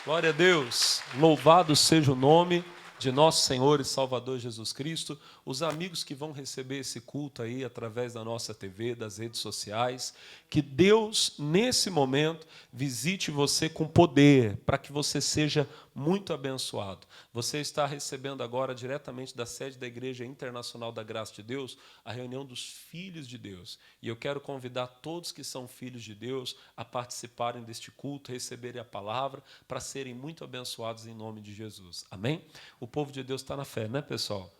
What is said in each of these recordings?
Glória a Deus, louvado seja o nome de nosso Senhor e Salvador Jesus Cristo. Os amigos que vão receber esse culto aí através da nossa TV, das redes sociais, que Deus, nesse momento, visite você com poder, para que você seja muito abençoado. Você está recebendo agora, diretamente da sede da Igreja Internacional da Graça de Deus, a reunião dos filhos de Deus. E eu quero convidar todos que são filhos de Deus a participarem deste culto, receberem a palavra, para serem muito abençoados em nome de Jesus. Amém? O povo de Deus está na fé, né, pessoal?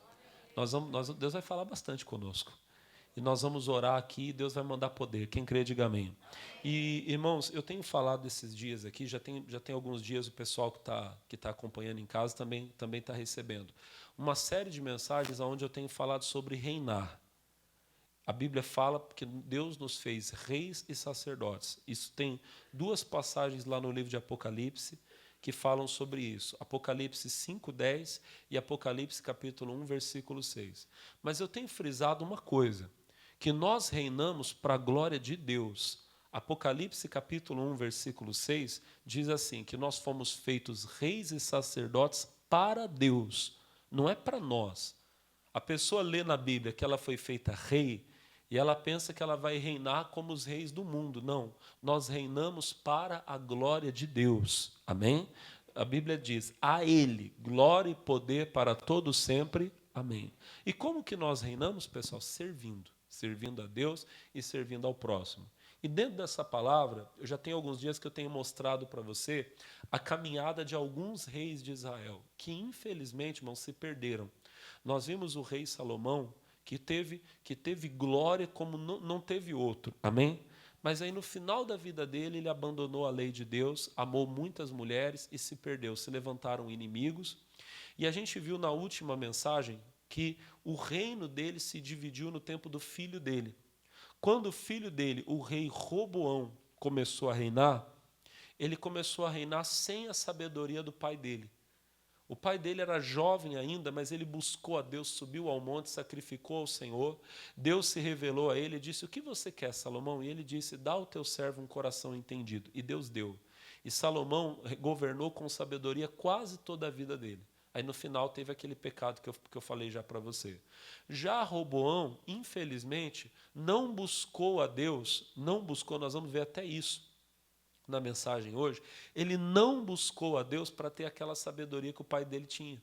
Deus vai falar bastante conosco. E nós vamos orar aqui e Deus vai mandar poder. Quem crê, diga amém. E, irmãos, eu tenho falado esses dias aqui, já tem alguns dias o pessoal que tá acompanhando em casa também está recebendo uma série de mensagens onde eu tenho falado sobre reinar. A Bíblia fala que Deus nos fez reis e sacerdotes. Isso tem duas passagens lá no livro de Apocalipse que falam sobre isso. Apocalipse 5:10 e Apocalipse capítulo 1, versículo 6. Mas eu tenho frisado uma coisa, que nós reinamos para a glória de Deus. Apocalipse capítulo 1, versículo 6 diz assim, que nós fomos feitos reis e sacerdotes para Deus, não é para nós. A pessoa lê na Bíblia que ela foi feita rei e ela pensa que ela vai reinar como os reis do mundo. Não, nós reinamos para a glória de Deus. Amém? A Bíblia diz, a Ele, glória e poder para todos sempre. Amém. E como que nós reinamos, pessoal? Servindo a Deus e servindo ao próximo. E dentro dessa palavra, eu já tenho alguns dias que eu tenho mostrado para você a caminhada de alguns reis de Israel, que infelizmente, irmãos, se perderam. Nós vimos o rei Salomão, que teve glória como não teve outro. Amém? Mas aí no final da vida dele, ele abandonou a lei de Deus, amou muitas mulheres e se perdeu. Se levantaram inimigos. E a gente viu na última mensagem que o reino dele se dividiu no tempo do filho dele. Quando o filho dele, o rei Roboão, começou a reinar, ele começou a reinar sem a sabedoria do pai dele. O pai dele era jovem ainda, mas ele buscou a Deus, subiu ao monte, sacrificou ao Senhor. Deus se revelou a ele e disse, o que você quer, Salomão? E ele disse, dá ao teu servo um coração entendido. E Deus deu. E Salomão governou com sabedoria quase toda a vida dele. Aí no final teve aquele pecado que eu falei já para você. Já Roboão, infelizmente, não buscou a Deus, nós vamos ver até isso na mensagem hoje, ele não buscou a Deus para ter aquela sabedoria que o pai dele tinha.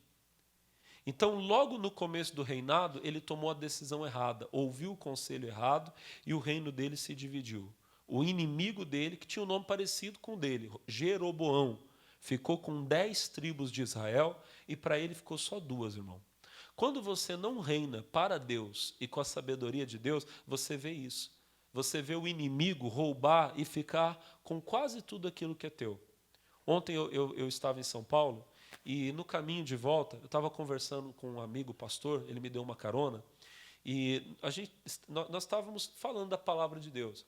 Então, logo no começo do reinado, ele tomou a decisão errada, ouviu o conselho errado e o reino dele se dividiu. O inimigo dele, que tinha um nome parecido com o dele, Jeroboão, ficou com 10 tribos de Israel e para ele ficou só 2, irmão. Quando você não reina para Deus e com a sabedoria de Deus, você vê isso. Você vê o inimigo roubar e ficar com quase tudo aquilo que é teu. Ontem eu estava em São Paulo e no caminho de volta, eu estava conversando com um amigo pastor, ele me deu uma carona, e nós estávamos falando da palavra de Deus.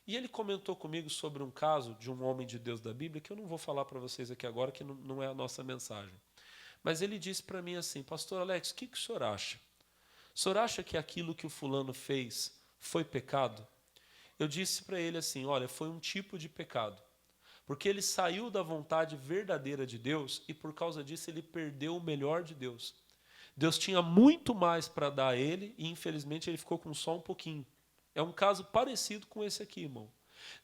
E ele comentou comigo sobre um caso de um homem de Deus da Bíblia, que eu não vou falar para vocês aqui agora, que não é a nossa mensagem. Mas ele disse para mim assim, pastor Alex, o que o senhor acha? O senhor acha que aquilo que o fulano fez foi pecado? Eu disse para ele assim, olha, foi um tipo de pecado. Porque ele saiu da vontade verdadeira de Deus e por causa disso ele perdeu o melhor de Deus. Deus tinha muito mais para dar a ele e infelizmente ele ficou com só um pouquinho. É um caso parecido com esse aqui, irmão.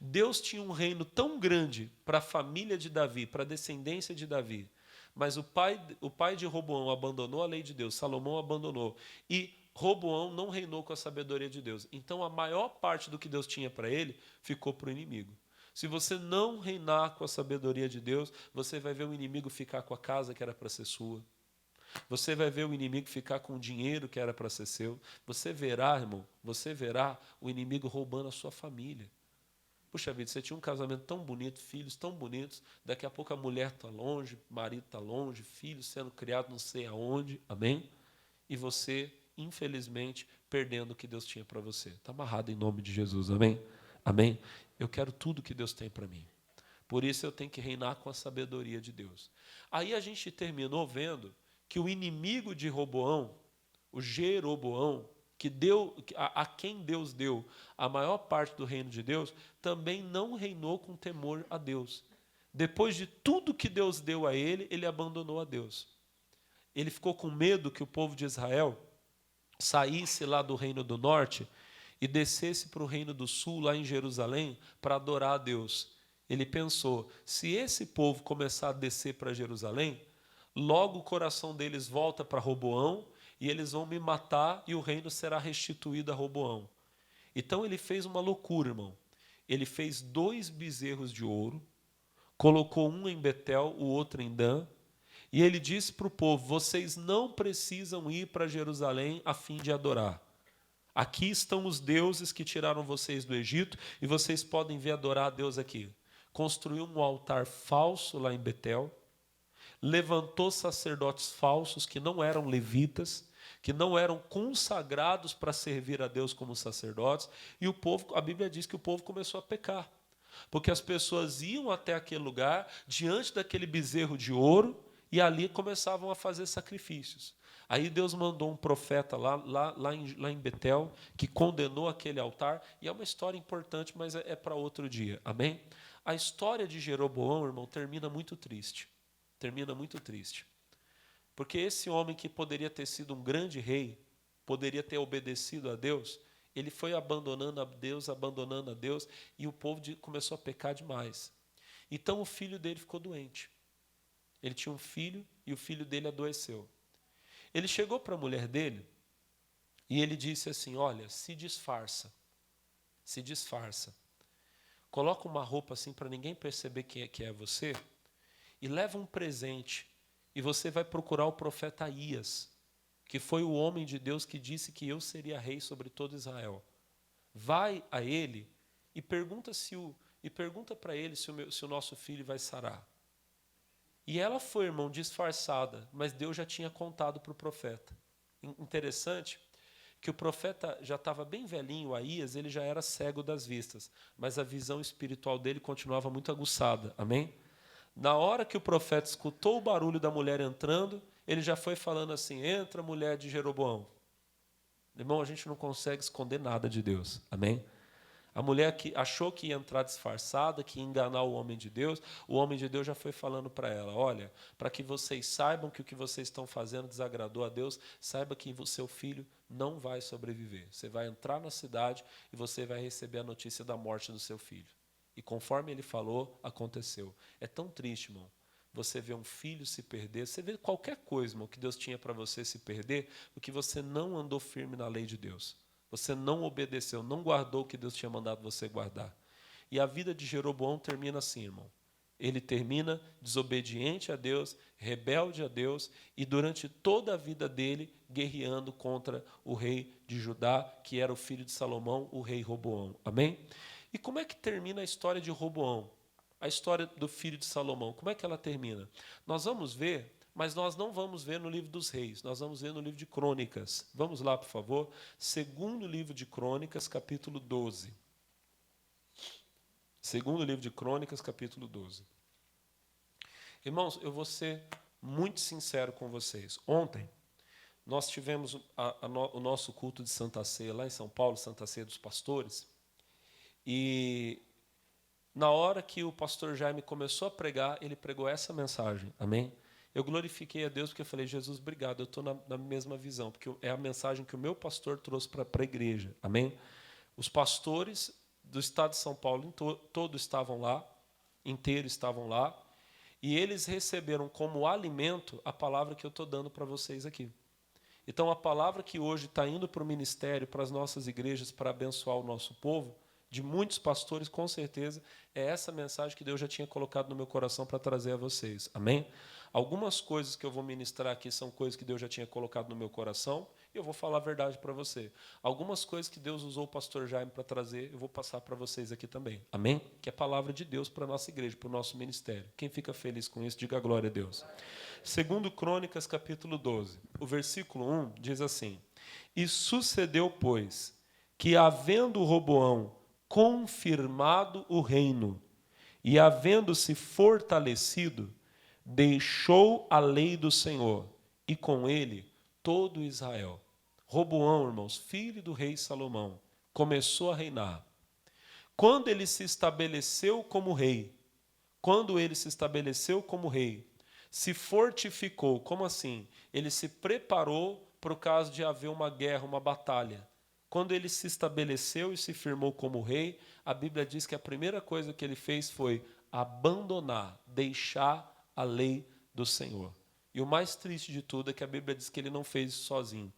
Deus tinha um reino tão grande para a família de Davi, para a descendência de Davi, mas o pai de Roboão abandonou a lei de Deus, Salomão abandonou, e Roboão não reinou com a sabedoria de Deus. Então a maior parte do que Deus tinha para ele ficou para o inimigo. Se você não reinar com a sabedoria de Deus, você vai ver o inimigo ficar com a casa que era para ser sua. Você vai ver o inimigo ficar com o dinheiro que era para ser seu. Você verá, irmão, o inimigo roubando a sua família. Puxa vida, você tinha um casamento tão bonito, filhos tão bonitos, daqui a pouco a mulher está longe, o marido está longe, filhos sendo criados não sei aonde, amém? E você, infelizmente, perdendo o que Deus tinha para você. Está amarrado em nome de Jesus, amém? Amém? Eu quero tudo que Deus tem para mim. Por isso eu tenho que reinar com a sabedoria de Deus. Aí a gente terminou vendo que o inimigo de Roboão, o Jeroboão, que a quem Deus deu a maior parte do reino de Deus, também não reinou com temor a Deus. depois de tudo que Deus deu a ele, ele abandonou a Deus. Ele ficou com medo que o povo de Israel saísse lá do reino do norte e descesse para o reino do sul, lá em Jerusalém, para adorar a Deus. Ele pensou, se esse povo começar a descer para Jerusalém, logo o coração deles volta para Roboão e eles vão me matar e o reino será restituído a Roboão. Então ele fez uma loucura, irmão. Ele fez 2 bezerros de ouro, colocou um em Betel, o outro em Dan, e ele disse para o povo, vocês não precisam ir para Jerusalém a fim de adorar. Aqui estão os deuses que tiraram vocês do Egito e vocês podem vir adorar a Deus aqui. Construiu um altar falso lá em Betel, levantou sacerdotes falsos que não eram levitas, que não eram consagrados para servir a Deus como sacerdotes, e o povo, a Bíblia diz que o povo começou a pecar, porque as pessoas iam até aquele lugar, diante daquele bezerro de ouro, e ali começavam a fazer sacrifícios. Aí Deus mandou um profeta lá em Betel, que condenou aquele altar, e é uma história importante, mas é para outro dia, amém? A história de Jeroboão, irmão, termina muito triste. Termina muito triste. Porque esse homem que poderia ter sido um grande rei, poderia ter obedecido a Deus, ele foi abandonando a Deus, e o povo começou a pecar demais. Então o filho dele ficou doente. Ele tinha um filho e o filho dele adoeceu. Ele chegou para a mulher dele e ele disse assim, olha, se disfarça, coloca uma roupa assim para ninguém perceber que é você, e leva um presente, e você vai procurar o profeta Aías, que foi o homem de Deus que disse que eu seria rei sobre todo Israel. Vai a ele e pergunta para ele se o nosso filho vai sarar. E ela foi, irmão, disfarçada, mas Deus já tinha contado para o profeta. Interessante que o profeta já estava bem velhinho, Aías, ele já era cego das vistas, mas a visão espiritual dele continuava muito aguçada, amém? Na hora que o profeta escutou o barulho da mulher entrando, ele já foi falando assim, entra, mulher de Jeroboão. Irmão, a gente não consegue esconder nada de Deus, amém? A mulher que achou que ia entrar disfarçada, que ia enganar o homem de Deus, o homem de Deus já foi falando para ela, olha, para que vocês saibam que o que vocês estão fazendo desagradou a Deus, saiba que o seu filho não vai sobreviver. Você vai entrar na cidade e você vai receber a notícia da morte do seu filho. E conforme ele falou, aconteceu. É tão triste, irmão, você vê um filho se perder, você vê qualquer coisa, irmão, que Deus tinha para você se perder, porque você não andou firme na lei de Deus. Você não obedeceu, não guardou o que Deus tinha mandado você guardar. E a vida de Jeroboão termina assim, irmão. Ele termina desobediente a Deus, rebelde a Deus, e durante toda a vida dele, guerreando contra o rei de Judá, que era o filho de Salomão, o rei Roboão. Amém? E como é que termina a história de Roboão? A história do filho de Salomão, como é que ela termina? Nós vamos ver, mas nós não vamos ver no livro dos reis, nós vamos ver no livro de Crônicas. Vamos lá, por favor. Segundo livro de Crônicas, capítulo 12. Segundo livro de Crônicas, capítulo 12. Irmãos, eu vou ser muito sincero com vocês. Ontem, nós tivemos o nosso culto de Santa Ceia lá em São Paulo, Santa Ceia dos Pastores, e na hora que o pastor Jaime começou a pregar, ele pregou essa mensagem, amém? Eu glorifiquei a Deus porque eu falei, Jesus, obrigado, eu estou na mesma visão, porque é a mensagem que o meu pastor trouxe para a igreja, amém? Os pastores do estado de São Paulo todos estavam lá, inteiros estavam lá, e eles receberam como alimento a palavra que eu estou dando para vocês aqui. Então, a palavra que hoje está indo para o ministério, para as nossas igrejas, para abençoar o nosso povo, de muitos pastores, com certeza, é essa mensagem que Deus já tinha colocado no meu coração para trazer a vocês. Amém? Algumas coisas que eu vou ministrar aqui são coisas que Deus já tinha colocado no meu coração, e eu vou falar a verdade para você. Algumas coisas que Deus usou o pastor Jaime para trazer, eu vou passar para vocês aqui também. Amém? Que é a palavra de Deus para a nossa igreja, para o nosso ministério. Quem fica feliz com isso, diga glória a Deus. Segundo Crônicas, capítulo 12, o versículo 1 diz assim, e sucedeu, pois, que havendo Roboão confirmado o reino e havendo-se fortalecido, deixou a lei do Senhor e com ele todo Israel. Roboão, irmãos, filho do rei Salomão, começou a reinar. Quando ele se estabeleceu como rei, Quando ele se estabeleceu como rei, se fortificou, como assim? Ele se preparou para o caso de haver uma guerra, uma batalha. Quando ele se estabeleceu e se firmou como rei, a Bíblia diz que a primeira coisa que ele fez foi abandonar, deixar a lei do Senhor. E o mais triste de tudo é que a Bíblia diz que ele não fez isso sozinho.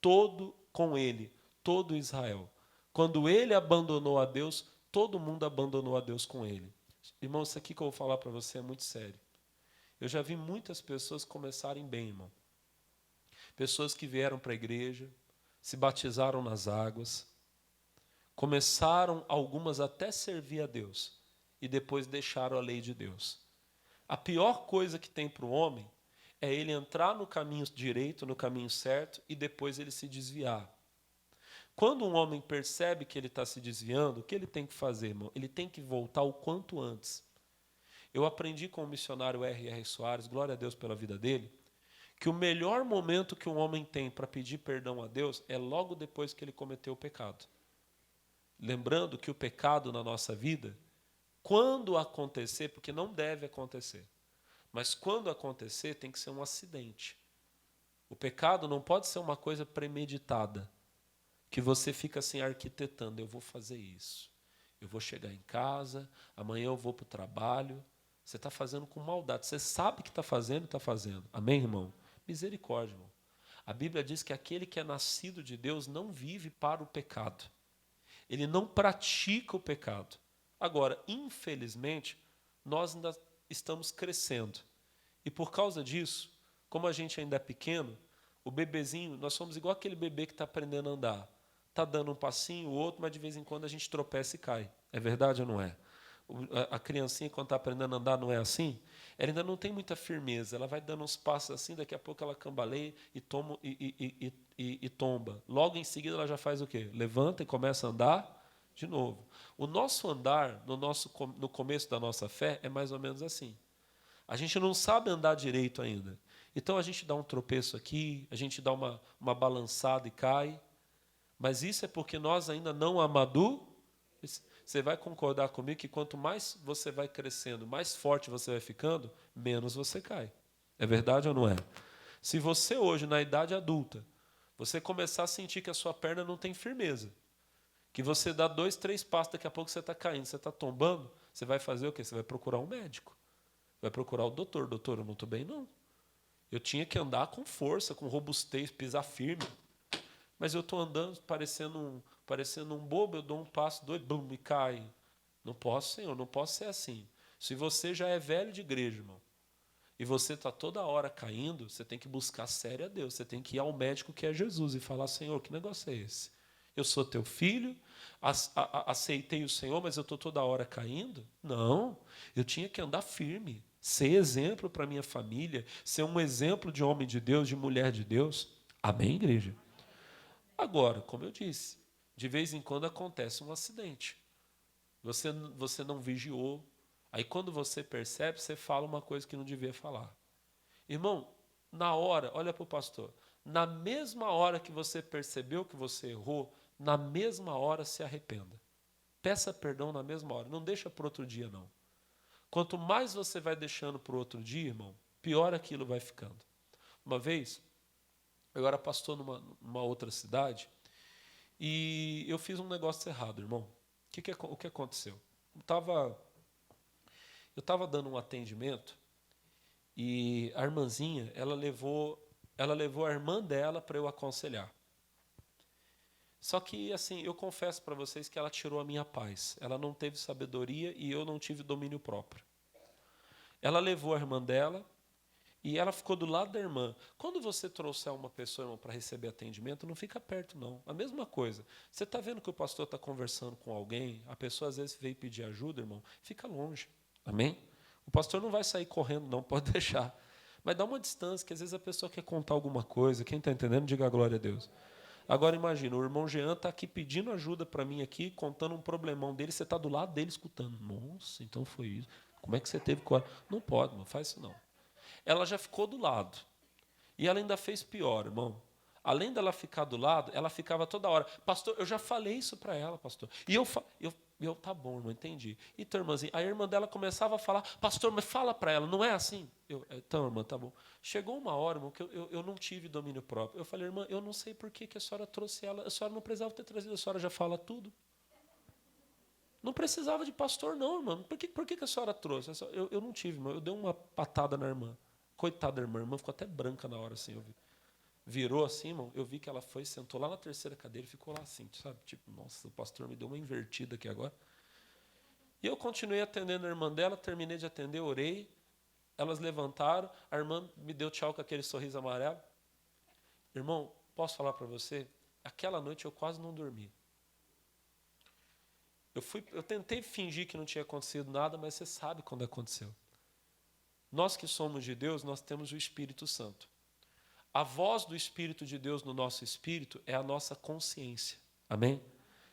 Todo com ele, todo Israel. Quando ele abandonou a Deus, todo mundo abandonou a Deus com ele. Irmão, isso aqui que eu vou falar para você é muito sério. Eu já vi muitas pessoas começarem bem, irmão. Pessoas que vieram para a igreja, se batizaram nas águas, começaram algumas até servir a Deus e depois deixaram a lei de Deus. A pior coisa que tem para o homem é ele entrar no caminho direito, no caminho certo, e depois ele se desviar. Quando um homem percebe que ele está se desviando, o que ele tem que fazer, irmão? Ele tem que voltar o quanto antes. Eu aprendi com o missionário R.R. Soares, glória a Deus pela vida dele, que o melhor momento que um homem tem para pedir perdão a Deus é logo depois que ele cometeu o pecado. Lembrando que o pecado na nossa vida, quando acontecer, porque não deve acontecer, mas quando acontecer tem que ser um acidente. O pecado não pode ser uma coisa premeditada, que você fica assim arquitetando, eu vou fazer isso, eu vou chegar em casa, amanhã eu vou para o trabalho. Você está fazendo com maldade, você sabe que está fazendo e está fazendo. Amém, irmão? Misericórdia, irmão. A Bíblia diz que aquele que é nascido de Deus não vive para o pecado. Ele não pratica o pecado. Agora, infelizmente, nós ainda estamos crescendo. E por causa disso, como a gente ainda é pequeno, o bebezinho, nós somos igual aquele bebê que está aprendendo a andar. Está dando um passinho, o outro, mas de vez em quando a gente tropeça e cai. É verdade ou não é? A criancinha, quando está aprendendo a andar, não é assim? Ela ainda não tem muita firmeza. Ela vai dando uns passos assim, daqui a pouco ela cambaleia e tomba. Logo em seguida ela já faz o quê? Levanta e começa a andar de novo. O nosso andar, no começo da nossa fé, é mais ou menos assim. A gente não sabe andar direito ainda. Então a gente dá um tropeço aqui, a gente dá uma balançada e cai. Mas isso é porque nós ainda não amadurecemos. Você vai concordar comigo que quanto mais você vai crescendo, mais forte você vai ficando, menos você cai. É verdade ou não é? Se você hoje, na idade adulta, você começar a sentir que a sua perna não tem firmeza, que você dá 2, 3 passos, daqui a pouco você está caindo, você está tombando, você vai fazer o quê? Você vai procurar um médico. Vai procurar o doutor. Doutor, eu não estou bem, não. Eu tinha que andar com força, com robustez, pisar firme. Mas eu estou andando parecendo um bobo, eu dou um passo, doido, bum, e cai. Não posso, Senhor, não posso ser assim. Se você já é velho de igreja, irmão, e você está toda hora caindo, você tem que buscar sério a Deus. Você tem que ir ao médico que é Jesus e falar, Senhor, que negócio é esse? Eu sou teu filho, aceitei o Senhor, mas eu estou toda hora caindo? Não, eu tinha que andar firme, ser exemplo para a minha família, ser um exemplo de homem de Deus, de mulher de Deus. Amém, igreja? Agora, como eu disse, de vez em quando acontece um acidente. Você não vigiou. Aí quando você percebe, você fala uma coisa que não devia falar. Irmão, na hora, olha para o pastor, na mesma hora que você percebeu que você errou, na mesma hora se arrependa. Peça perdão na mesma hora, não deixa para outro dia não. Quanto mais você vai deixando para o outro dia, irmão, pior aquilo vai ficando. Uma vez, eu era pastor numa outra cidade, e eu fiz um negócio errado, irmão. O que aconteceu? Eu estava dando um atendimento e a irmãzinha, ela levou a irmã dela para eu aconselhar. Só que, assim, eu confesso para vocês que ela tirou a minha paz. Ela não teve sabedoria e eu não tive domínio próprio. Ela levou a irmã dela e ela ficou do lado da irmã. Quando você trouxer uma pessoa para receber atendimento, não fica perto, não. A mesma coisa. Você está vendo que o pastor está conversando com alguém, a pessoa às vezes veio pedir ajuda, irmão, fica longe. Amém? O pastor não vai sair correndo, não, pode deixar. Mas dá uma distância, que às vezes a pessoa quer contar alguma coisa. Quem está entendendo, diga a glória a Deus. Agora imagina, o irmão Jean está aqui pedindo ajuda para mim aqui, contando um problemão dele, você está do lado dele escutando. Nossa, então foi isso. Como é que você teve coragem? Não pode, não faz isso não. Ela já ficou do lado. E ela ainda fez pior, irmão. Além dela ficar do lado, ela ficava toda hora. Pastor, eu já falei isso para ela, pastor. E E eu, tá bom, irmão, entendi. E tua irmãzinha? Aí a irmã dela começava a falar, pastor, mas fala para ela, não é assim? Eu, então, irmã, tá bom. Chegou uma hora, irmão, que eu não tive domínio próprio. Eu falei, irmã, eu não sei por que a senhora trouxe ela. A senhora não precisava ter trazido, a senhora já fala tudo. Não precisava de pastor, não, irmão. Por que a senhora trouxe? Eu não tive, irmão. Eu dei uma patada na irmã. Coitada da irmã. A irmã ficou até branca na hora, assim. Eu vi. Virou assim, irmão. Eu vi que ela foi, sentou lá na terceira cadeira e ficou lá assim, sabe? Tipo, nossa, o pastor me deu uma invertida aqui agora. E eu continuei atendendo a irmã dela, terminei de atender, orei. Elas levantaram, a irmã me deu tchau com aquele sorriso amarelo. Irmão, posso falar para você? Aquela noite eu quase não dormi. Eu tentei fingir que não tinha acontecido nada, mas você sabe quando aconteceu. Nós que somos de Deus, nós temos o Espírito Santo. A voz do Espírito de Deus no nosso espírito é a nossa consciência. Amém?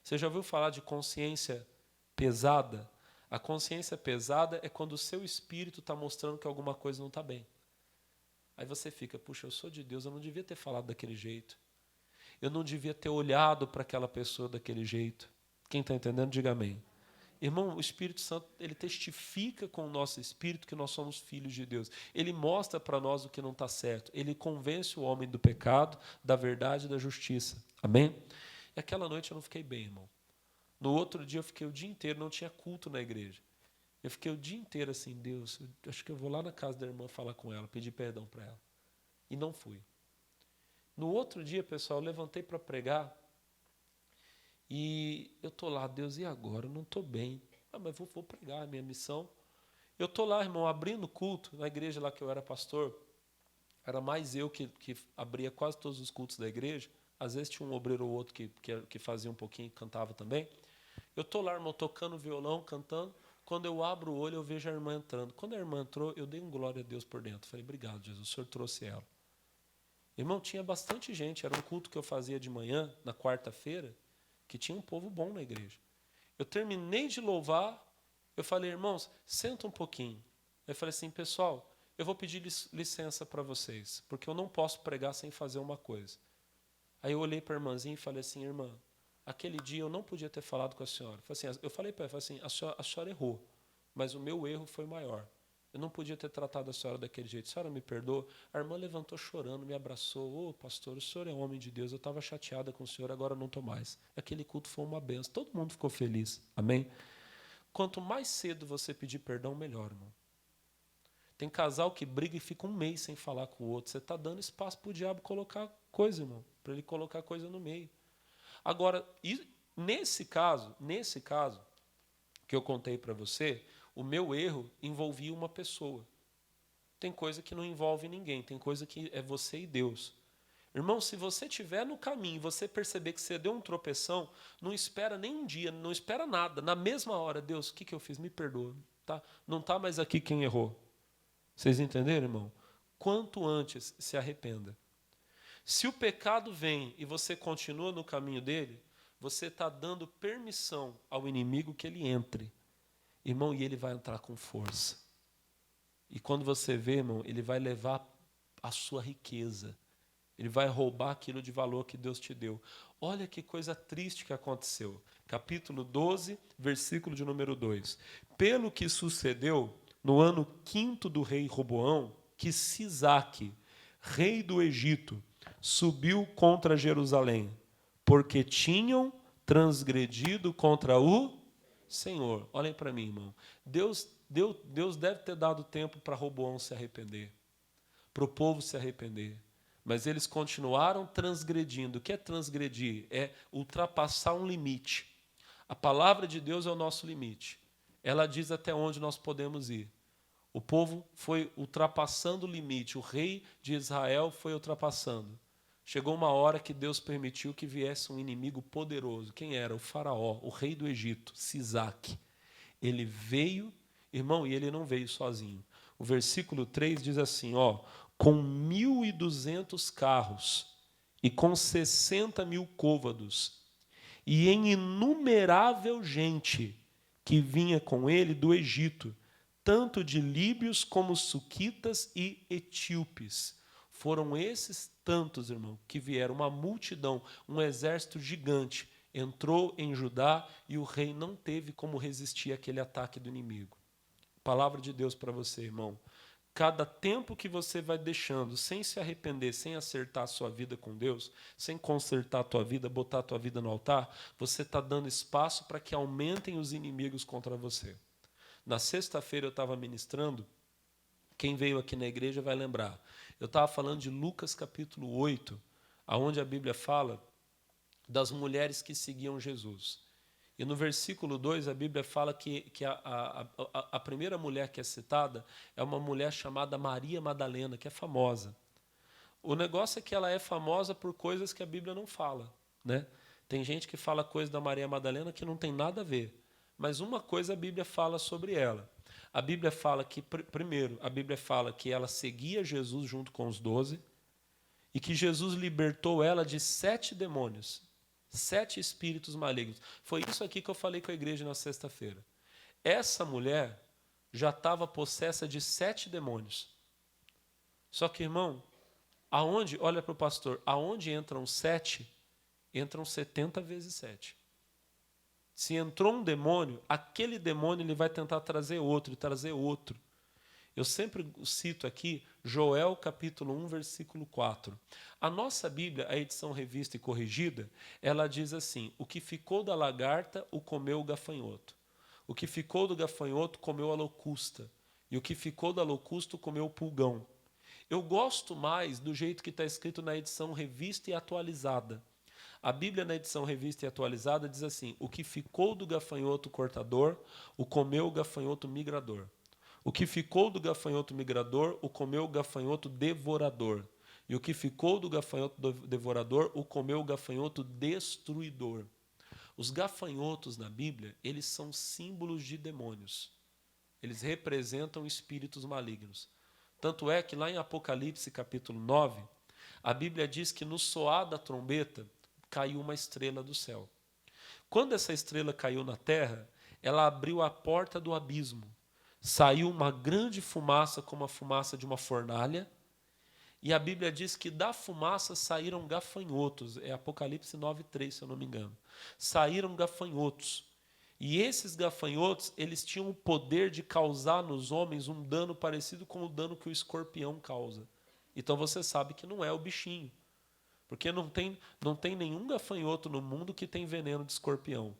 Você já ouviu falar de consciência pesada? A consciência pesada é quando o seu espírito está mostrando que alguma coisa não está bem. Aí você fica, puxa, eu sou de Deus, eu não devia ter falado daquele jeito. Eu não devia ter olhado para aquela pessoa daquele jeito. Quem está entendendo, diga amém. Irmão, o Espírito Santo, ele testifica com o nosso espírito que nós somos filhos de Deus. Ele mostra para nós o que não está certo. Ele convence o homem do pecado, da verdade e da justiça. Amém? E aquela noite eu não fiquei bem, irmão. No outro dia eu fiquei o dia inteiro, não tinha culto na igreja. Eu fiquei o dia inteiro assim, Deus, eu acho que eu vou lá na casa da irmã falar com ela, pedir perdão para ela. E não fui. No outro dia, pessoal, eu levantei para pregar e eu estou lá, Deus, e agora? Eu não estou bem. Mas vou pregar, a minha missão. Eu estou lá, irmão, abrindo culto, na igreja lá que eu era pastor. Era mais eu que abria quase todos os cultos da igreja. Às vezes tinha um obreiro ou outro que fazia um pouquinho e cantava também. Eu estou lá, irmão, tocando violão, cantando. Quando eu abro o olho, eu vejo a irmã entrando. Quando a irmã entrou, eu dei um glória a Deus por dentro. Falei, obrigado, Jesus, o Senhor trouxe ela. Irmão, tinha bastante gente. Era um culto que eu fazia de manhã, na quarta-feira, que tinha um povo bom na igreja. Eu terminei de louvar, eu falei, irmãos, senta um pouquinho. Eu falei assim, pessoal, eu vou pedir licença para vocês, porque eu não posso pregar sem fazer uma coisa. Aí eu olhei para a irmãzinha e falei assim, irmã, aquele dia eu não podia ter falado com a senhora. Eu falei para ela, assim, a senhora errou, mas o meu erro foi maior. Eu não podia ter tratado a senhora daquele jeito. A senhora me perdoa? A irmã levantou chorando, me abraçou. Ô, pastor, o senhor é homem de Deus. Eu estava chateada com o senhor, agora não estou mais. Aquele culto foi uma benção. Todo mundo ficou feliz. Amém? Quanto mais cedo você pedir perdão, melhor, irmão. Tem casal que briga e fica um mês sem falar com o outro. Você está dando espaço para o diabo colocar coisa, irmão. Para ele colocar coisa no meio. Agora, nesse caso que eu contei para você, o meu erro envolvia uma pessoa. Tem coisa que não envolve ninguém, tem coisa que é você e Deus. Irmão, se você estiver no caminho e você perceber que você deu um tropeção, não espera nem um dia, não espera nada. Na mesma hora, Deus, o que eu fiz? Me perdoa. Tá? Não está mais aqui quem errou. Vocês entenderam, irmão? Quanto antes, se arrependa. Se o pecado vem e você continua no caminho dele, você está dando permissão ao inimigo que ele entre. Irmão, e ele vai entrar com força. E quando você vê, irmão, ele vai levar a sua riqueza. Ele vai roubar aquilo de valor que Deus te deu. Olha que coisa triste que aconteceu. Capítulo 12, versículo de número 2. Pelo que sucedeu no ano 5º do rei Roboão, que Sisaque, rei do Egito, subiu contra Jerusalém, porque tinham transgredido contra o Senhor. Olhem para mim, irmão. Deus deve ter dado tempo para Roboão se arrepender, para o povo se arrepender. Mas eles continuaram transgredindo. O que é transgredir? É ultrapassar um limite. A palavra de Deus é o nosso limite. Ela diz até onde nós podemos ir. O povo foi ultrapassando o limite. O rei de Israel foi ultrapassando. Chegou uma hora que Deus permitiu que viesse um inimigo poderoso. Quem era? O faraó, o rei do Egito, Sisaque. Ele veio, irmão, e ele não veio sozinho. O versículo 3 diz assim, com 1.200 carros e com 60.000 côvados, e em inumerável gente que vinha com ele do Egito, tanto de líbios como suquitas e etíopes. Foram esses tantos, irmão, que vieram, uma multidão, um exército gigante. entrou em Judá e o rei não teve como resistir àquele ataque do inimigo. Palavra de Deus para você, irmão. Cada tempo que você vai deixando, sem se arrepender, sem acertar a sua vida com Deus, sem consertar a tua vida, botar a tua vida no altar, você está dando espaço para que aumentem os inimigos contra você. Na sexta-feira eu estava ministrando, quem veio aqui na igreja vai lembrar. Eu estava falando de Lucas capítulo 8, onde a Bíblia fala das mulheres que seguiam Jesus. E no versículo 2, a Bíblia fala que a primeira mulher que é citada é uma mulher chamada Maria Madalena, que é famosa. O negócio é que ela é famosa por coisas que a Bíblia não fala, né? Tem gente que fala coisa da Maria Madalena que não tem nada a ver. Mas uma coisa a Bíblia fala sobre ela. A Bíblia fala que, primeiro, a Bíblia fala que ela seguia Jesus junto com os 12 e que Jesus libertou ela de 7 demônios. 7 espíritos malignos. Foi isso aqui que eu falei com a igreja na sexta-feira. Essa mulher já estava possessa de 7 demônios. Só que, irmão, olha para o pastor, aonde entram 7, entram 70 vezes 7. Se entrou um demônio, aquele demônio ele vai tentar trazer outro e trazer outro. Eu sempre cito aqui Joel capítulo 1, versículo 4. A nossa Bíblia, a edição revista e corrigida, ela diz assim: o que ficou da lagarta, o comeu o gafanhoto. O que ficou do gafanhoto, comeu a locusta. E o que ficou da locusta, comeu o pulgão. Eu gosto mais do jeito que está escrito na edição revista e atualizada. A Bíblia, na edição revista e atualizada, diz assim: o que ficou do gafanhoto cortador, o comeu o gafanhoto migrador. O que ficou do gafanhoto migrador, o comeu o gafanhoto devorador. E o que ficou do gafanhoto devorador, o comeu o gafanhoto destruidor. Os gafanhotos na Bíblia, eles são símbolos de demônios. Eles representam espíritos malignos. Tanto é que lá em Apocalipse capítulo 9, a Bíblia diz que no soar da trombeta caiu uma estrela do céu. Quando essa estrela caiu na terra, ela abriu a porta do abismo. Saiu uma grande fumaça, como a fumaça de uma fornalha, e a Bíblia diz que da fumaça saíram gafanhotos. É Apocalipse 9:3, se eu não me engano. Saíram gafanhotos. E esses gafanhotos, eles tinham o poder de causar nos homens um dano parecido com o dano que o escorpião causa. Então você sabe que não é o bichinho. Porque não tem nenhum gafanhoto no mundo que tem veneno de escorpião.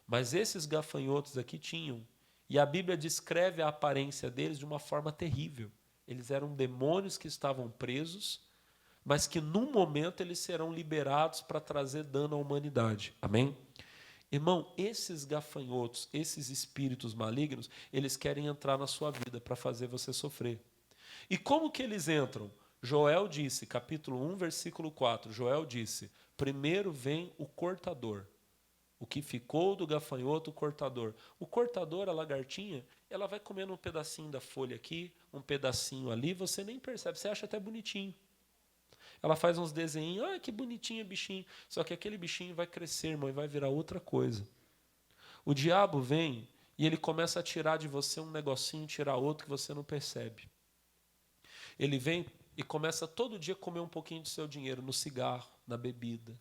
Mas esses gafanhotos aqui tinham. E a Bíblia descreve a aparência deles de uma forma terrível. Eles eram demônios que estavam presos, mas que num momento eles serão liberados para trazer dano à humanidade. Amém? Irmão, esses gafanhotos, esses espíritos malignos, eles querem entrar na sua vida para fazer você sofrer. E como que eles entram? Joel disse, capítulo 1, versículo 4, Joel disse: primeiro vem o cortador. O que ficou do gafanhoto, o cortador. O cortador, a lagartinha, ela vai comendo um pedacinho da folha aqui, um pedacinho ali, você nem percebe, você acha até bonitinho. Ela faz uns desenhinhos, que bonitinho bichinho. Só que aquele bichinho vai crescer, irmão, e vai virar outra coisa. O diabo vem e ele começa a tirar de você um negocinho, tirar outro que você não percebe. Ele vem e começa todo dia a comer um pouquinho do seu dinheiro no cigarro, na bebida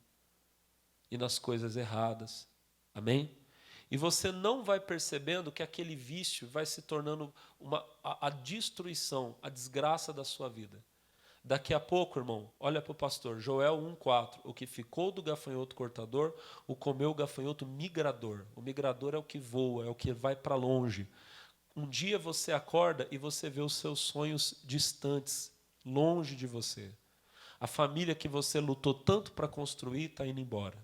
e nas coisas erradas. Amém? E você não vai percebendo que aquele vício vai se tornando a destruição, a desgraça da sua vida. Daqui a pouco, irmão, olha para o pastor, Joel 1,4, o que ficou do gafanhoto cortador, o comeu o gafanhoto migrador. O migrador é o que voa, é o que vai para longe. Um dia você acorda e você vê os seus sonhos distantes, longe de você. A família que você lutou tanto para construir está indo embora.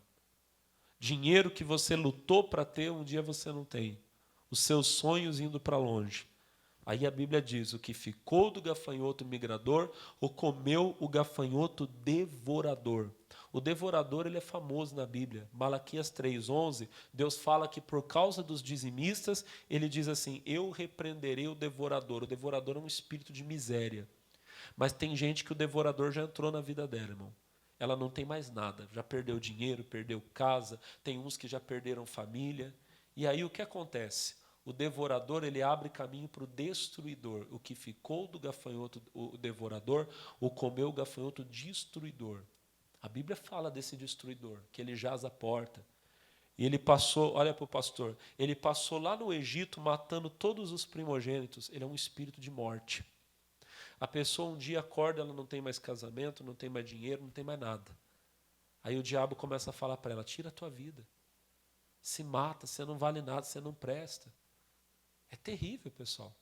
Dinheiro que você lutou para ter, um dia você não tem. Os seus sonhos indo para longe. Aí a Bíblia diz, o que ficou do gafanhoto migrador, o comeu o gafanhoto devorador. O devorador ele é famoso na Bíblia. Malaquias 3:11, Deus fala que por causa dos dizimistas, ele diz assim, eu repreenderei o devorador. O devorador é um espírito de miséria. Mas tem gente que o devorador já entrou na vida dela, irmão. Ela não tem mais nada, já perdeu dinheiro, perdeu casa, tem uns que já perderam família. E aí o que acontece? O devorador ele abre caminho para o destruidor. O que ficou do gafanhoto, o devorador, o comeu o gafanhoto destruidor. A Bíblia fala desse destruidor, que ele jaz à porta. E ele passou, olha para o pastor, ele passou lá no Egito matando todos os primogênitos. Ele é um espírito de morte. A pessoa um dia acorda, ela não tem mais casamento, não tem mais dinheiro, não tem mais nada. Aí o diabo começa a falar para ela, tira a tua vida. Se mata, você não vale nada, você não presta. É terrível, pessoal.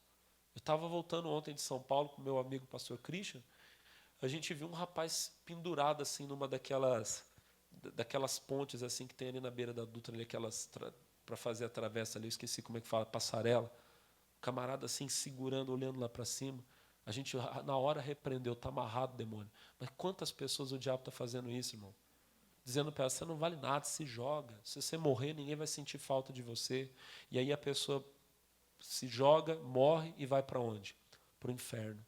Eu estava voltando ontem de São Paulo com meu amigo pastor Christian, a gente viu um rapaz pendurado assim numa daquelas pontes assim que tem ali na beira da Dutra, ali, aquelas para fazer a travessa ali, eu esqueci como é que fala, passarela. O camarada assim segurando, olhando lá para cima. A gente na hora repreendeu, está amarrado, demônio. Mas quantas pessoas o diabo está fazendo isso, irmão? Dizendo para ela, você não vale nada, se joga. Se você morrer, ninguém vai sentir falta de você. E aí a pessoa se joga, morre e vai para onde? Para o inferno.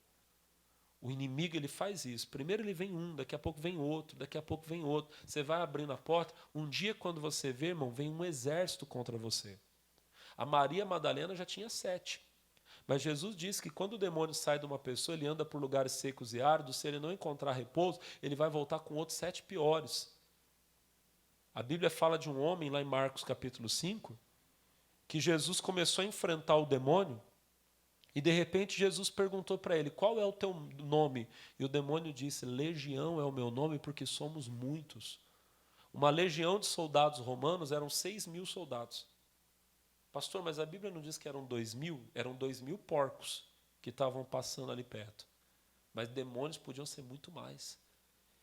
O inimigo, ele faz isso. Primeiro ele vem um, daqui a pouco vem outro, daqui a pouco vem outro. Você vai abrindo a porta. Um dia, quando você vê, irmão, vem um exército contra você. A Maria Madalena já tinha 7. Mas Jesus disse que quando o demônio sai de uma pessoa, ele anda por lugares secos e áridos. Se ele não encontrar repouso, ele vai voltar com outros 7 piores. A Bíblia fala de um homem, lá em Marcos capítulo 5, que Jesus começou a enfrentar o demônio. E de repente Jesus perguntou para ele, qual é o teu nome? E o demônio disse, legião é o meu nome porque somos muitos. Uma legião de soldados romanos eram 6.000 soldados. Pastor, mas a Bíblia não diz que eram 2.000? Eram 2.000 porcos que estavam passando ali perto. Mas demônios podiam ser muito mais.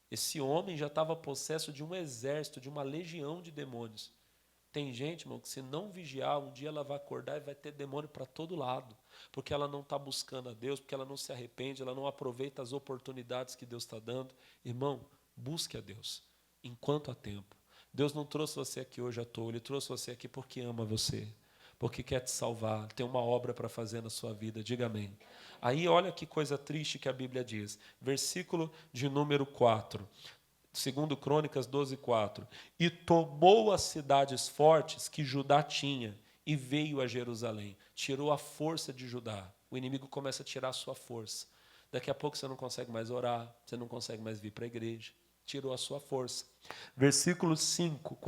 Esse homem já estava possesso de um exército, de uma legião de demônios. Tem gente, irmão, que se não vigiar, um dia ela vai acordar e vai ter demônio para todo lado. Porque ela não está buscando a Deus, porque ela não se arrepende, ela não aproveita as oportunidades que Deus está dando. Irmão, busque a Deus, enquanto há tempo. Deus não trouxe você aqui hoje à toa, Ele trouxe você aqui porque ama você, porque quer te salvar, tem uma obra para fazer na sua vida, diga amém. Aí olha que coisa triste que a Bíblia diz, versículo de número 4. Segundo Crônicas 12:4, e tomou as cidades fortes que Judá tinha e veio a Jerusalém. Tirou a força de Judá. O inimigo começa a tirar a sua força. Daqui a pouco você não consegue mais orar, você não consegue mais vir para a igreja. Tirou a sua força. Versículo 5.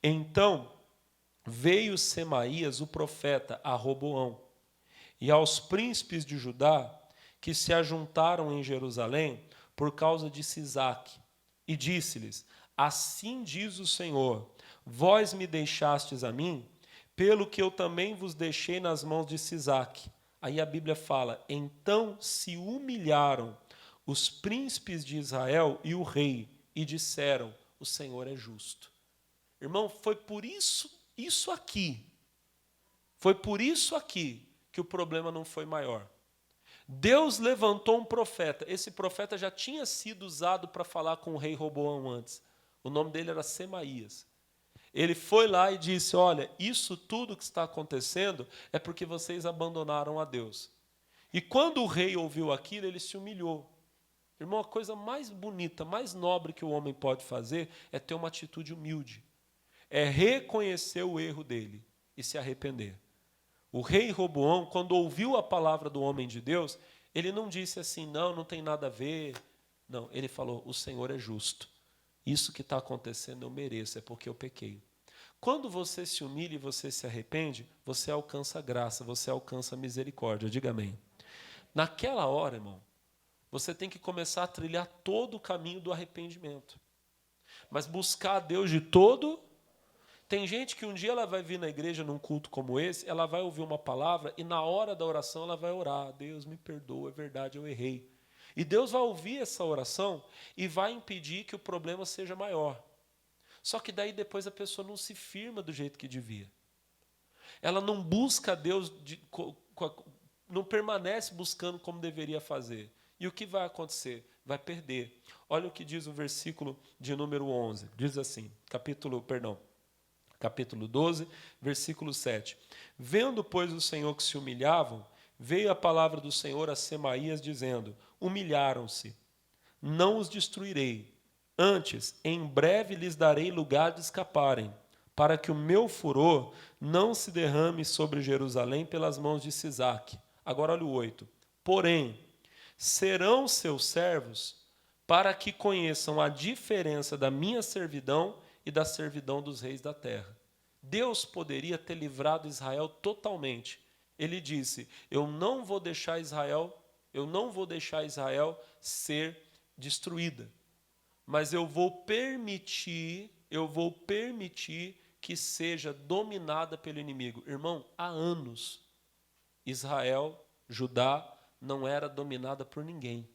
Então veio Semaías, o profeta, a Roboão, e aos príncipes de Judá, que se ajuntaram em Jerusalém, por causa de Sisaque, e disse-lhes, assim diz o Senhor, vós me deixastes a mim, pelo que eu também vos deixei nas mãos de Sisaque. Aí a Bíblia fala, então se humilharam os príncipes de Israel e o rei, e disseram, o Senhor é justo. Irmão, foi por isso aqui que o problema não foi maior. Deus levantou um profeta. Esse profeta já tinha sido usado para falar com o rei Roboão antes. O nome dele era Semaías. Ele foi lá e disse, olha, isso tudo que está acontecendo é porque vocês abandonaram a Deus. E quando o rei ouviu aquilo, ele se humilhou. Irmão, a coisa mais bonita, mais nobre que o homem pode fazer é ter uma atitude humilde. É reconhecer o erro dele e se arrepender. O rei Roboão, quando ouviu a palavra do homem de Deus, ele não disse assim, não tem nada a ver. Não, ele falou, o Senhor é justo. Isso que está acontecendo eu mereço, é porque eu pequei. Quando você se humilha e você se arrepende, você alcança a graça, você alcança a misericórdia. Diga amém. Naquela hora, irmão, você tem que começar a trilhar todo o caminho do arrependimento. Mas buscar a Deus de todo. Tem gente que um dia ela vai vir na igreja num culto como esse, ela vai ouvir uma palavra e na hora da oração ela vai orar. Deus me perdoa, é verdade, eu errei. E Deus vai ouvir essa oração e vai impedir que o problema seja maior. Só que daí depois a pessoa não se firma do jeito que devia. Ela não busca a Deus, não permanece buscando como deveria fazer. E o que vai acontecer? Vai perder. Olha o que diz o versículo de número 11. Diz assim, capítulo 12, versículo 7. Vendo, pois, o Senhor que se humilhavam, veio a palavra do Senhor a Semaías, dizendo, humilharam-se, não os destruirei, antes, em breve lhes darei lugar de escaparem, para que o meu furor não se derrame sobre Jerusalém pelas mãos de Sisaque. Agora olha o 8. Porém, serão seus servos, para que conheçam a diferença da minha servidão e da servidão dos reis da terra. Deus poderia ter livrado Israel totalmente. Ele disse: eu não vou deixar Israel ser destruída, mas eu vou permitir que seja dominada pelo inimigo. Irmão, há anos Israel, Judá, não era dominada por ninguém.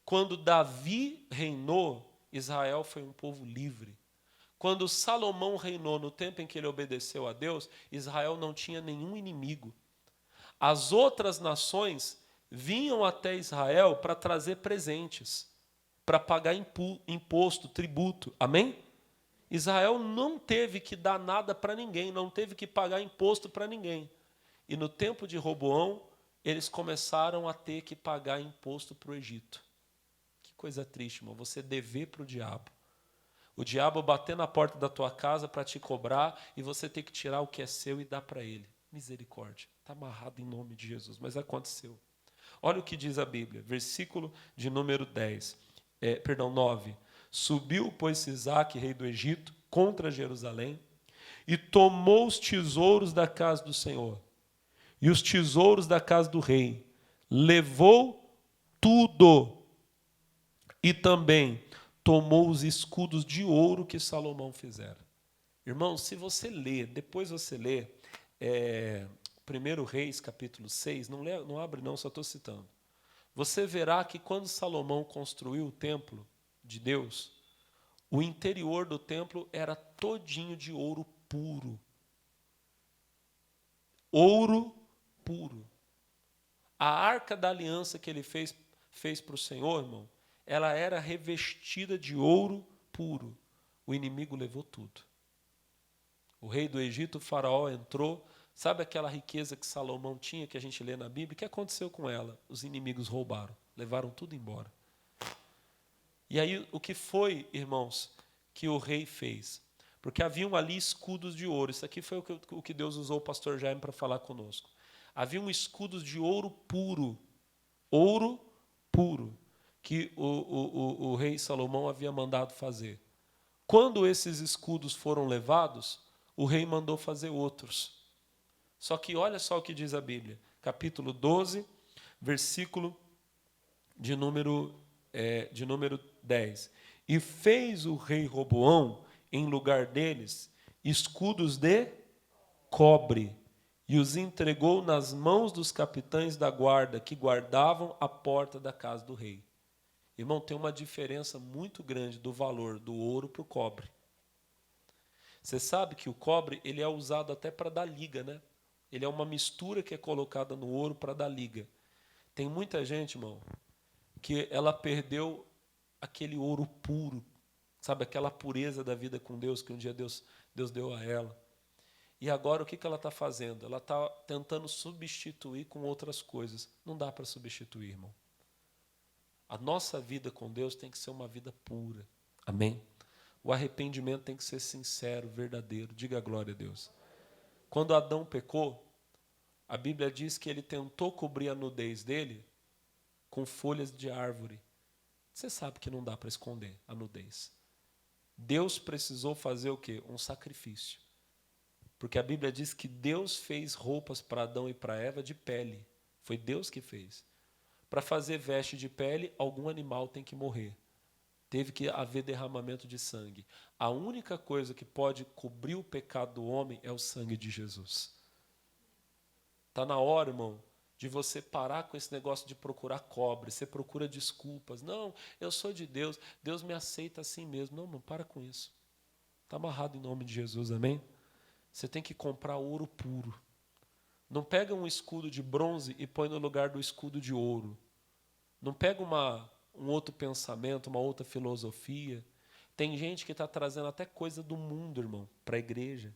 Quando Davi reinou, Israel foi um povo livre. Quando Salomão reinou, no tempo em que ele obedeceu a Deus, Israel não tinha nenhum inimigo. As outras nações vinham até Israel para trazer presentes, para pagar imposto, tributo. Amém? Israel não teve que dar nada para ninguém, não teve que pagar imposto para ninguém. E no tempo de Roboão, eles começaram a ter que pagar imposto para o Egito. Que coisa triste, irmão, você dever para o diabo. O diabo bater na porta da tua casa para te cobrar e você ter que tirar o que é seu e dar para ele. Misericórdia. Está amarrado em nome de Jesus, mas aconteceu. Olha o que diz a Bíblia, versículo de número 9. Subiu, pois, Sisaque, rei do Egito, contra Jerusalém, e tomou os tesouros da casa do Senhor e os tesouros da casa do rei. Levou tudo e também tomou os escudos de ouro que Salomão fizera. Irmão, se você ler, depois você lê 1 Reis, capítulo 6, não abre não, só estou citando. Você verá que quando Salomão construiu o templo de Deus, o interior do templo era todinho de ouro puro. Ouro puro. A arca da aliança que ele fez para o Senhor, irmão, ela era revestida de ouro puro. O inimigo levou tudo. O rei do Egito, o faraó, entrou. Sabe aquela riqueza que Salomão tinha, que a gente lê na Bíblia? O que aconteceu com ela? Os inimigos roubaram, levaram tudo embora. E aí, o que foi, irmãos, que o rei fez? Porque haviam ali escudos de ouro. Isso aqui foi o que Deus usou o pastor Jaime para falar conosco. Haviam escudos de ouro puro, que o rei Salomão havia mandado fazer. Quando esses escudos foram levados, o rei mandou fazer outros. Só que olha só o que diz a Bíblia, capítulo 12, versículo de número 10. E fez o rei Roboão, em lugar deles, escudos de cobre, e os entregou nas mãos dos capitães da guarda, que guardavam a porta da casa do rei. Irmão, tem uma diferença muito grande do valor do ouro para o cobre. Você sabe que o cobre ele é usado até para dar liga, né? Ele é uma mistura que é colocada no ouro para dar liga. Tem muita gente, irmão, que ela perdeu aquele ouro puro, sabe? Aquela pureza da vida com Deus que um dia Deus deu a ela. E agora o que ela está fazendo? Ela está tentando substituir com outras coisas. Não dá para substituir, irmão. A nossa vida com Deus tem que ser uma vida pura. Amém? O arrependimento tem que ser sincero, verdadeiro. Diga glória a Deus. Quando Adão pecou, a Bíblia diz que ele tentou cobrir a nudez dele com folhas de árvore. Você sabe que não dá para esconder a nudez. Deus precisou fazer o quê? Um sacrifício. Porque a Bíblia diz que Deus fez roupas para Adão e para Eva de pele. Foi Deus que fez. Para fazer veste de pele, algum animal tem que morrer. Teve que haver derramamento de sangue. A única coisa que pode cobrir o pecado do homem é o sangue de Jesus. Está na hora, irmão, de você parar com esse negócio de procurar cobre. Você procura desculpas. Não, eu sou de Deus. Deus me aceita assim mesmo. Não, irmão, para com isso. Está amarrado em nome de Jesus, amém? Você tem que comprar ouro puro. Não pega um escudo de bronze e põe no lugar do escudo de ouro. Não pega um outro pensamento, uma outra filosofia. Tem gente que está trazendo até coisa do mundo, irmão, para a igreja.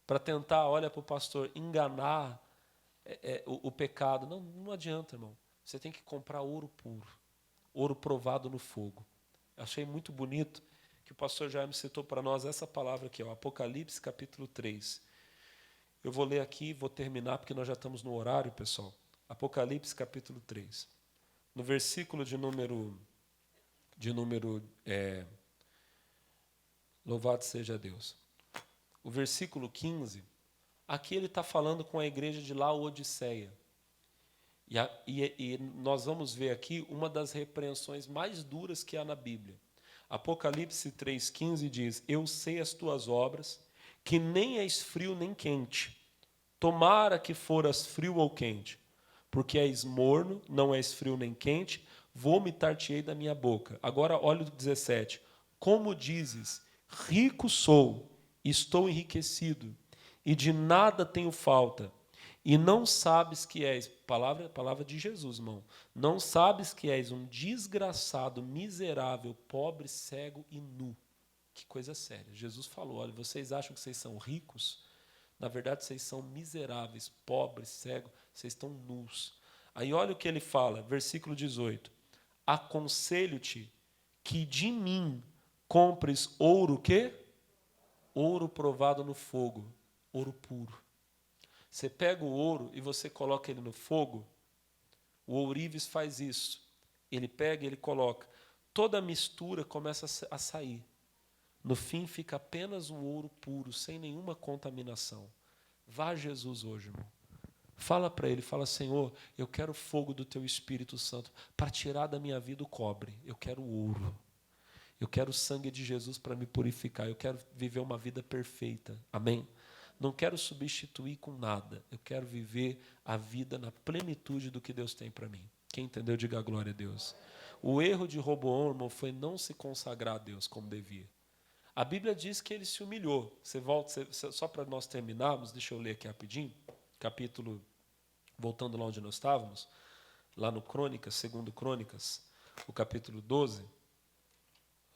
Para tentar, olha para o pastor, enganar o pecado. Não adianta, irmão. Você tem que comprar ouro puro. Ouro provado no fogo. Eu achei muito bonito que o pastor Jaime citou para nós essa palavra aqui, ó, Apocalipse capítulo 3. Eu vou ler aqui e vou terminar, porque nós já estamos no horário, pessoal. Apocalipse capítulo 3. No versículo de número Louvado seja Deus. O versículo 15, aqui ele está falando com a igreja de Laodiceia. E nós vamos ver aqui uma das repreensões mais duras que há na Bíblia. Apocalipse 3,15 diz: eu sei as tuas obras, que nem és frio nem quente. Tomara que foras frio ou quente, porque és morno, não és frio nem quente, vomitar-te-ei da minha boca. Agora olha o 17. Como dizes, rico sou, estou enriquecido, e de nada tenho falta, e não sabes que és, palavra de Jesus, irmão, não sabes que és um desgraçado, miserável, pobre, cego e nu. Que coisa séria. Jesus falou, olha, vocês acham que vocês são ricos? Na verdade, vocês são miseráveis, pobres, cegos, vocês estão nus. Aí olha o que ele fala, versículo 18. Aconselho-te que de mim compres ouro, o quê? Ouro provado no fogo, ouro puro. Você pega o ouro e você coloca ele no fogo, o ourives faz isso. Ele pega e ele coloca. Toda a mistura começa a sair. No fim fica apenas um ouro puro, sem nenhuma contaminação. Vá a Jesus hoje, irmão. Fala para ele, fala, Senhor, eu quero o fogo do teu Espírito Santo para tirar da minha vida o cobre. Eu quero o ouro. Eu quero o sangue de Jesus para me purificar. Eu quero viver uma vida perfeita. Amém? Não quero substituir com nada. Eu quero viver a vida na plenitude do que Deus tem para mim. Quem entendeu, diga glória a Deus. O erro de Roboão, irmão, foi não se consagrar a Deus como devia. A Bíblia diz que ele se humilhou. Só para nós terminarmos, deixa eu ler aqui rapidinho. Capítulo, voltando lá onde nós estávamos, lá no Crônicas, segundo Crônicas, o capítulo 12.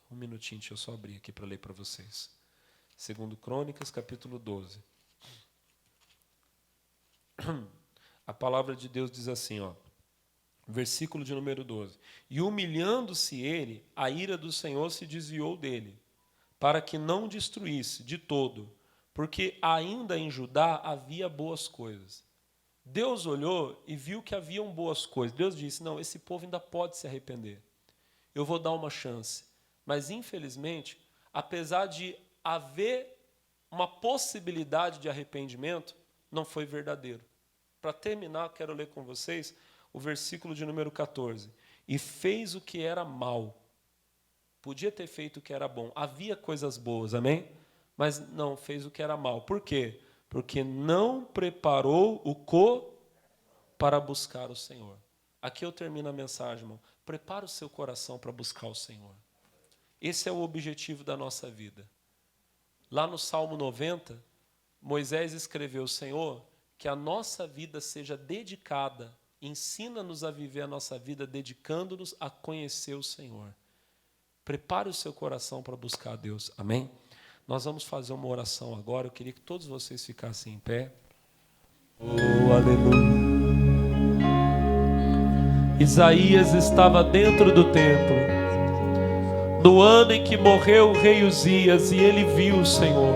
Um minutinho, deixa eu só abrir aqui para ler para vocês. Segundo Crônicas, capítulo 12. A palavra de Deus diz assim, ó, versículo de número 12. E humilhando-se ele, a ira do Senhor se desviou dele, para que não destruísse de todo, porque ainda em Judá havia boas coisas. Deus olhou e viu que haviam boas coisas. Deus disse, não, esse povo ainda pode se arrepender. Eu vou dar uma chance. Mas, infelizmente, apesar de haver uma possibilidade de arrependimento, não foi verdadeiro. Para terminar, quero ler com vocês o versículo de número 14. E fez o que era mal. Podia ter feito o que era bom. Havia coisas boas, amém? Mas não, fez o que era mal. Por quê? Porque não preparou o para buscar o Senhor. Aqui eu termino a mensagem, irmão. Prepara o seu coração para buscar o Senhor. Esse é o objetivo da nossa vida. Lá no Salmo 90, Moisés escreveu, Senhor, que a nossa vida seja dedicada, ensina-nos a viver a nossa vida dedicando-nos a conhecer o Senhor. Prepare o seu coração para buscar a Deus. Amém? Nós vamos fazer uma oração agora. Eu queria que todos vocês ficassem em pé. Oh, aleluia. Isaías estava dentro do templo, no ano em que morreu o rei Uzias, e ele viu o Senhor.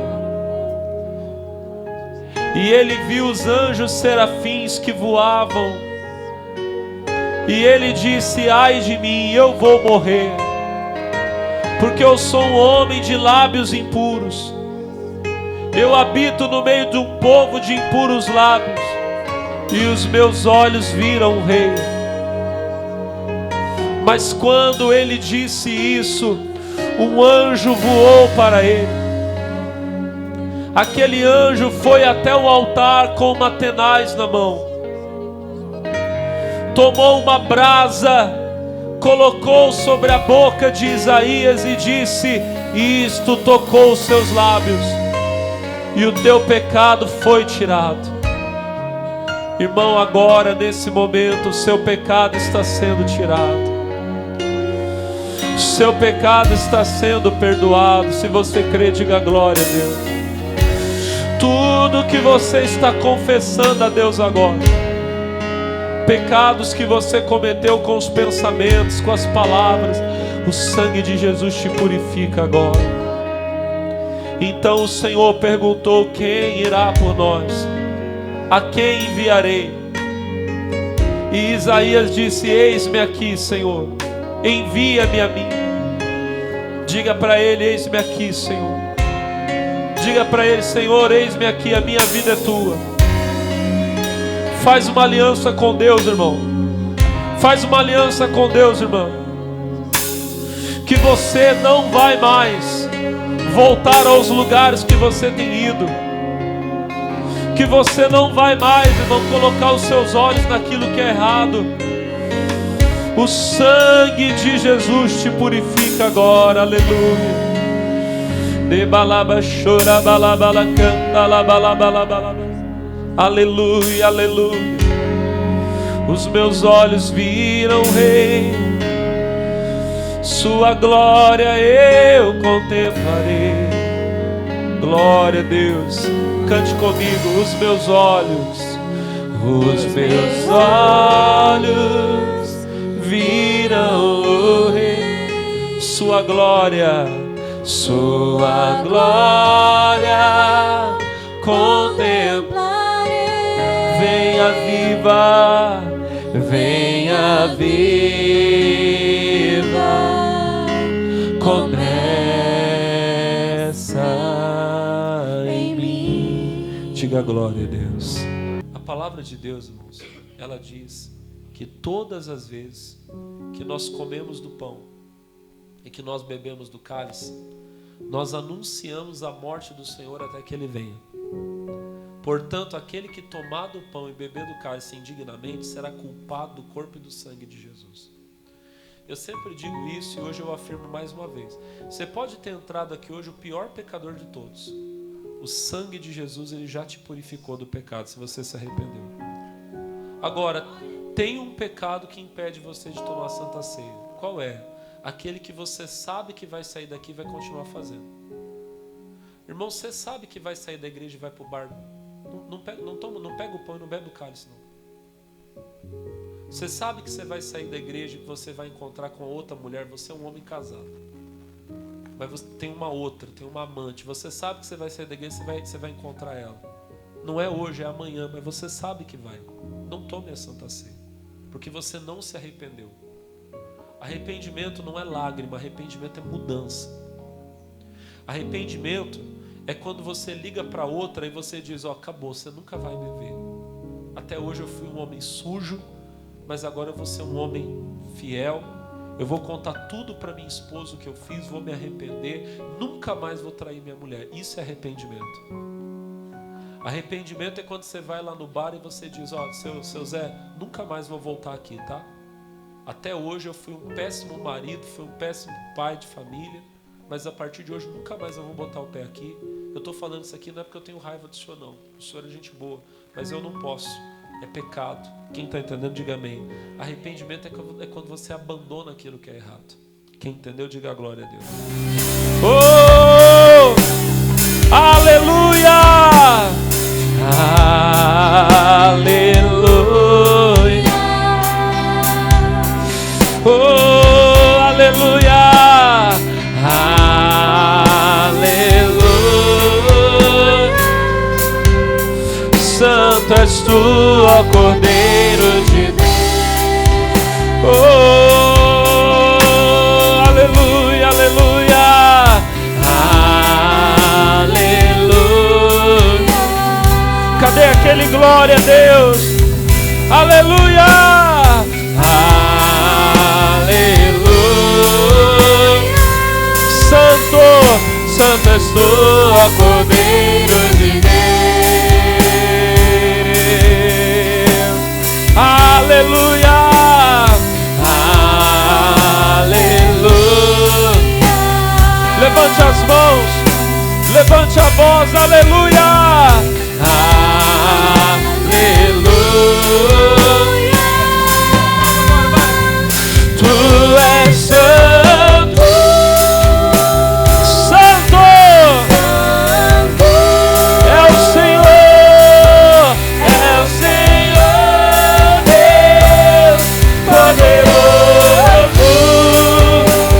E ele viu os anjos serafins que voavam. E ele disse, ai de mim, eu vou morrer, porque eu sou um homem de lábios impuros. Eu habito no meio de um povo de impuros lábios, e os meus olhos viram o rei. Mas quando ele disse isso, um anjo voou para ele. Aquele anjo foi até o altar com uma tenaz na mão. Tomou uma brasa, colocou sobre a boca de Isaías e disse, isto tocou os seus lábios, e o teu pecado foi tirado. Irmão, agora, nesse momento, o seu pecado está sendo tirado. O seu pecado está sendo perdoado. Se você crê, diga glória a Deus. Tudo que você está confessando a Deus agora, pecados que você cometeu com os pensamentos, com as palavras, o sangue de Jesus te purifica agora. Então o Senhor perguntou, quem irá por nós? A quem enviarei? E Isaías disse, eis-me aqui, Senhor, envia-me a mim. Diga para ele, eis-me aqui, Senhor. Diga para Ele: Senhor, eis-me aqui, a minha vida é tua. Faz uma aliança com Deus, irmão. Faz uma aliança com Deus, irmão. Que você não vai mais voltar aos lugares que você tem ido. Que você não vai mais, irmão, colocar os seus olhos naquilo que é errado. O sangue de Jesus te purifica agora, aleluia. Aleluia, aleluia. Os meus olhos viram o Rei, sua glória eu contemplarei. Glória a Deus. Cante comigo: os meus olhos viram o Rei, sua glória contemplarei. Venha viva, venha viva, começa em mim. Diga glória a Deus. A palavra de Deus, irmãos, ela diz que todas as vezes que nós comemos do pão e que nós bebemos do cálice, nós anunciamos a morte do Senhor até que Ele venha. Portanto, aquele que tomar do pão e beber do cálice indignamente será culpado do corpo e do sangue de Jesus. Eu sempre digo isso e hoje eu afirmo mais uma vez. Você pode ter entrado aqui hoje o pior pecador de todos. O sangue de Jesus, ele já te purificou do pecado, se você se arrependeu. Agora, tem um pecado que impede você de tomar a Santa Ceia. Qual é? Aquele que você sabe que vai sair daqui e vai continuar fazendo. Irmão, você sabe que vai sair da igreja e vai para o bar. Não pega o pão e não bebe o cálice, não. Você sabe que você vai sair da igreja e que você vai encontrar com outra mulher. Você é um homem casado, mas você tem uma outra, tem uma amante. Você sabe que você vai sair da igreja e você vai encontrar ela. Não é hoje, é amanhã, mas você sabe que vai. Não tome a Santa Ceia, porque você não se arrependeu. Arrependimento não é lágrima, arrependimento é mudança. Arrependimento é quando você liga para outra e você diz: ó, acabou, você nunca vai me ver. Até hoje eu fui um homem sujo, mas agora eu vou ser um homem fiel. Eu vou contar tudo para minha esposa o que eu fiz, vou me arrepender, nunca mais vou trair minha mulher. Isso é arrependimento. Arrependimento é quando você vai lá no bar e você diz: ó, seu Zé, nunca mais vou voltar aqui, tá? Até hoje eu fui um péssimo marido, fui um péssimo pai de família, mas a partir de hoje nunca mais eu vou botar o pé aqui. Eu estou falando isso aqui não é porque eu tenho raiva do senhor, não. O senhor é gente boa, mas eu não posso. É pecado. Quem está entendendo, diga amém. Arrependimento é quando você abandona aquilo que é errado. Quem entendeu, diga glória a Deus. Oh! Aleluia! Aleluia! Oh, aleluia! Aleluia! Santo és tu, ó Cordeiro de Deus. Oh, aleluia, aleluia! Aleluia! Cadê aquele glória a Deus? Aleluia! Santo és tu, ó Cordeiro de Deus. Aleluia, aleluia. Levante as mãos, levante a voz, aleluia, aleluia. Tu és santo.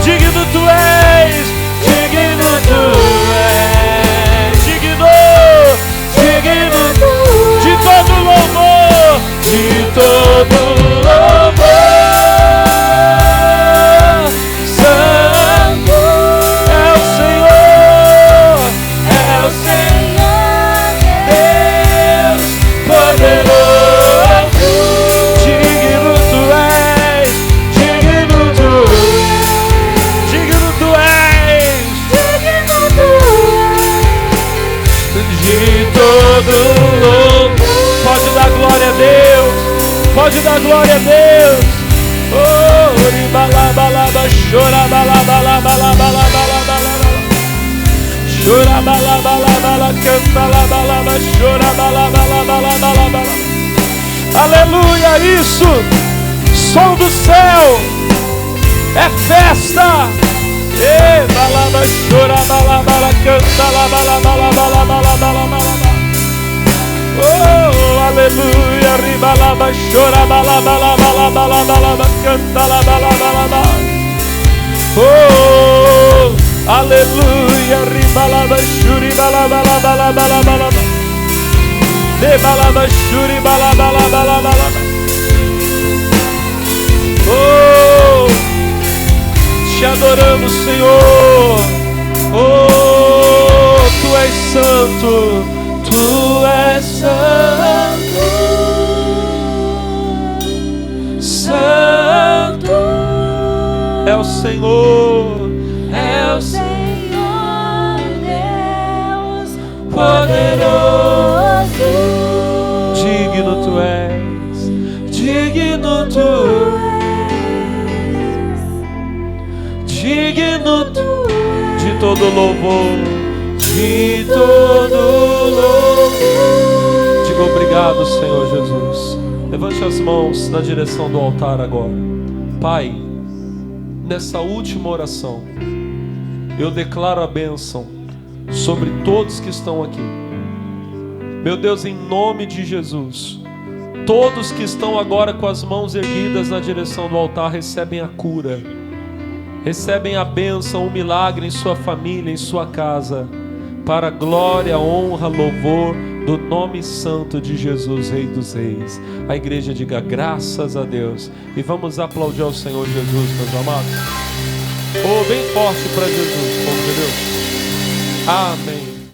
Digno tu és, digno tu és, digno. glória a Deus. Oh, ribalabalaba, chorabalabalabalabalabalabalaba. Chorabalabalabala, cantalabalaba, chorabalabalabalabalaba. Aleluia, isso, som do céu, é festa. E balaba, chorabalabala, cantalabalabalabalabalabalaba. Oh, aleluia, ribalaba, chorabalabalabalabalabalaba, cantalabalabalabalaba. Oh, aleluia, ribalaba, churibalabalabalabalabalaba. Debalaba, churibalabalabalaba. Oh, te adoramos, Senhor. Oh, Tu és santo, Tu és santo, santo é o Senhor, é o Senhor Deus poderoso. digno Tu és, digno Tu és, digno Tu de todo louvor, de todo louvor. Diga obrigado, Senhor Jesus. Levante as mãos na direção do altar agora. Pai, nessa última oração, eu declaro a bênção sobre todos que estão aqui. Meu Deus, em nome de Jesus, todos que estão agora com as mãos erguidas na direção do altar recebem a cura, recebem a bênção, o milagre em sua família, em sua casa, para a glória, honra, louvor do nome santo de Jesus, Rei dos Reis. A igreja diga graças a Deus. E vamos aplaudir ao Senhor Jesus, meus amados. Oh, bem forte para Jesus, povo de Deus. Amém.